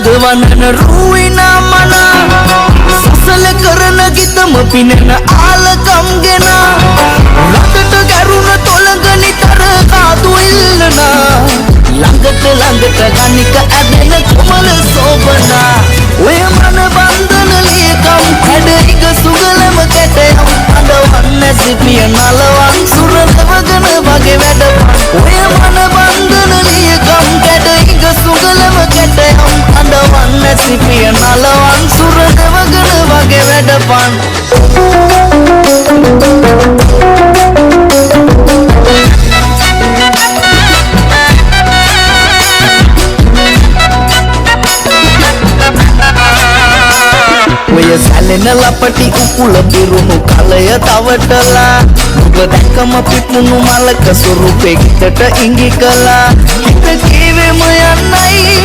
भगवानन रुईना मना ससल करन गीतम पिनन आलकम गेना रटट गरुन तोलगनि तर कादु इल्लना ළඟට ළඟට ගනික ඇදෙන කොමල සෝබනා ඔය මන බන්ධන ලියකම් හැඩයික සුගලම කැටයම් අඬවන්න සිපිය නලවන් සුරදවගන වගේ වැඩපන් ඔය මන බන්ධන ලියකම් හැඩයික සුගලම කැටයම් අඬවන්න සිපිය නලවන් සුරදවගන වගේ වැඩපන් සැලෙන ලපටි උකුල පිරුණු කලය තවටලා ඔබ දැක්කම පිපුණු මලක ස්වරූපේ හිතට ඉඟි කළා හිත කීවෙම යන්නයි